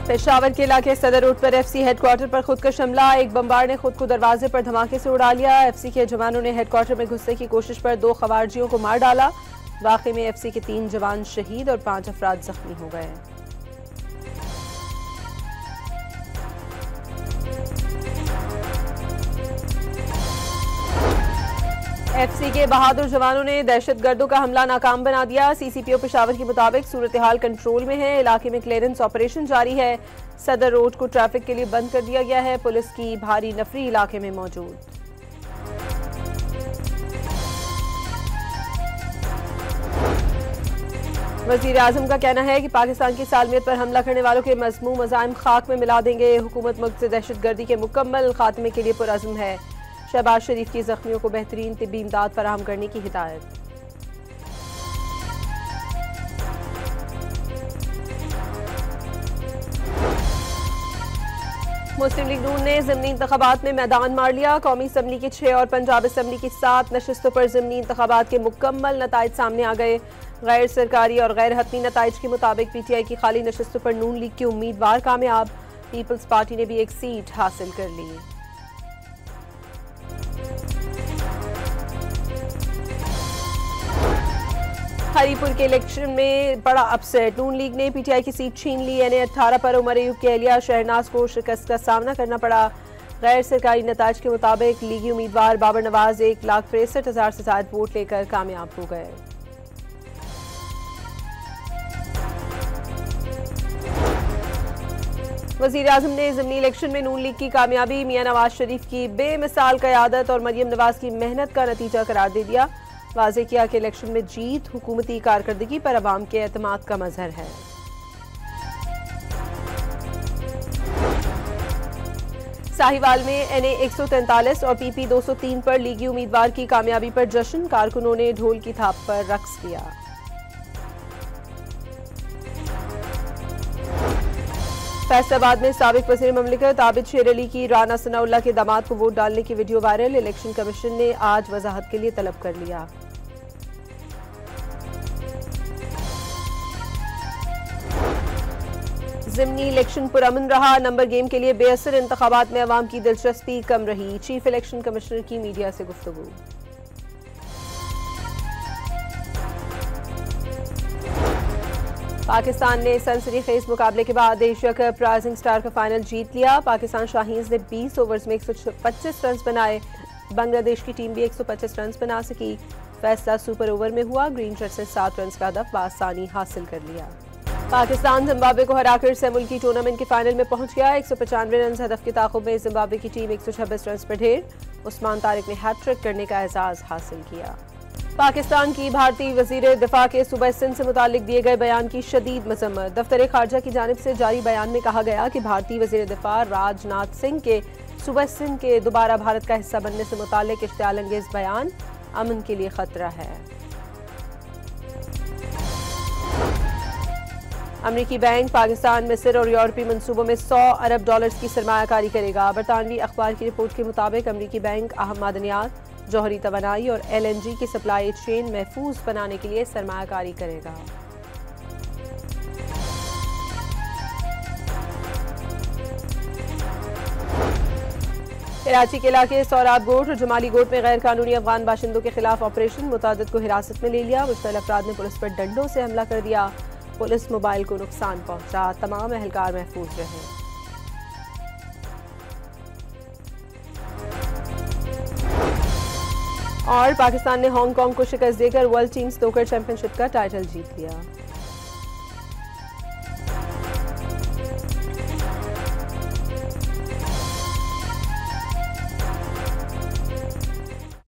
पेशावर के इलाके सदर रोड पर एफसी हेडक्वार्टर पर खुदकश हमला। एक बमबार ने खुद को दरवाजे पर धमाके से उड़ा लिया। एफसी के जवानों ने हेडक्वार्टर में घुसने की कोशिश पर 2 खवारजियों को मार डाला। वाक़े में एफसी के 3 जवान शहीद और 5 अफराद जख्मी हो गए। एफसी के बहादुर जवानों ने दहशतगर्दों का हमला नाकाम बना दिया। सीसीपीओ पेशावर के मुताबिक सूरत हाल कंट्रोल में है। इलाके में क्लियरेंस ऑपरेशन जारी है। सदर रोड को ट्रैफिक के लिए बंद कर दिया गया है। पुलिस की भारी नफरी इलाके में मौजूद। वजीर आजम का कहना है कि पाकिस्तान की सालमियत पर हमला करने वालों के मज़मूम मज़ाइम खाक में मिला देंगे। हुकूमत मुल्क से दहशतगर्दी के मुकम्मल खात्मे के लिए पुरअज़्म है। शहबाज शरीफ की जख्मियों को बेहतरीन तिब्बी इमदाद फराहम करने की हिदायत। मुस्लिम लीग नून ने ज़िमनी इंतखाबात में मैदान मार लिया। कौमी असम्बली की 6 और पंजाब असम्बली की 7 नशिस्तों पर ज़िमनी इंतखाबात के मुकम्मल नताइज सामने आ गए। गैर सरकारी और गैर हतमी नताइज के मुताबिक पीटीआई की खाली नशिस्तों पर नून लीग के उम्मीदवार कामयाब। पीपल्स पार्टी ने भी एक सीट हासिल कर ली। हरीपुर के इलेक्शन में बड़ा अपसेट। नून लीग ने पीटीआई की सीट छीन ली। एनए 18 पर उमर अयूब के एहलिया शहनाज को शिकस्त का सामना करना पड़ा। गैर सरकारी नताज के मुताबिक लीगी उम्मीदवार बाबर नवाज 1,63,000 से ज्यादा वोट लेकर कामयाब हो गए। वजीर आजम ने ज़िमनी इलेक्शन में नून लीग की कामयाबी मियां नवाज शरीफ की बेमिसाल क़यादत और मरियम नवाज की मेहनत का नतीजा करार दे दिया। वाज़े किया कि इलेक्शन में जीत हुकूमती कारकर्दगी पर अवाम के एतमाद का मजहर है। साहिवाल में एनए 143 और पीपी 203 पर लीगी उम्मीदवार की कामयाबी पर जश्न। कारकुनों ने ढोल की थाप पर रक्स किया। फैसलाबाद में साबिक वज़ीर ममलिकत आबिद शेर अली की राना सनाउल्लाह के दामाद को वोट डालने की वीडियो वायरल। इलेक्शन कमीशन ने आज वजाहत के लिए तलब कर लिया। ज़िमनी इलेक्शन पुरअमन रहा। नंबर गेम के लिए बेअसर इंतखाबात में अवाम की दिलचस्पी कम रही। चीफ इलेक्शन कमिश्नर की मीडिया से गुफ्तगू। पाकिस्तान ने सनसनीखेज मुकाबले के बाद एशिया कप राइजिंग स्टार का फाइनल जीत लिया। पाकिस्तान शाहीन्स ने 20 ओवर्स में 125 रन बनाए। बांग्लादेश की टीम भी 125 रन बना सकी। फैसला सुपर ओवर में हुआ। ग्रीन शर्ट से 7 रन का हदफ बासानी हासिल कर लिया। पाकिस्तान जिम्बाब्वे को हराकर सेमुल्की टूर्नामेंट के फाइनल में पहुंच गया। 195 रन हदफ के ताक़ुब में जिम्बाब्वे की टीम 126 रन पर ढेर। उस्मान तारिक ने हैट्रिक करने का एजाज हासिल किया। पाकिस्तान की भारतीय वजीर दिफा के सूबा सिंध से मुतालिक दिए गए बयान की शदीद मजम्मत। दफ्तर खारजा की जानिब से जारी बयान में कहा गया कि भारतीय वजीर दिफा राजनाथ सिंह के सूबा सिंध के दोबारा भारत का हिस्सा बनने से मुतालिक इश्तियाल अंगेज बयान अमन के लिए खतरा है। अमरीकी बैंक पाकिस्तान, मिस्र और यूरोपीय मंसूबों में $100 अरब की सरमायाकारी करेगा। बरतानवी अखबार की रिपोर्ट के मुताबिक अमरीकी बैंक अहम मादनियात, जौहरी तवानाई और LNG की सप्लाई चेन महफूज बनाने के लिए सरमायाकारी करेगा। कराची के इलाके सौराब गोट और जमाली गोट में गैर कानूनी अफगान बाशिंदों के खिलाफ ऑपरेशन। मुतादिद को हिरासत में ले लिया। मुश्तल अफराद ने पुलिस पर डंडों से हमला कर दिया। पुलिस मोबाइल को नुकसान पहुंचा। तमाम एहलकार महफूज रहे। और पाकिस्तान ने हांगकांग को शिकस्त देकर वर्ल्ड टीम स्नूकर चैंपियनशिप का टाइटल जीत लिया।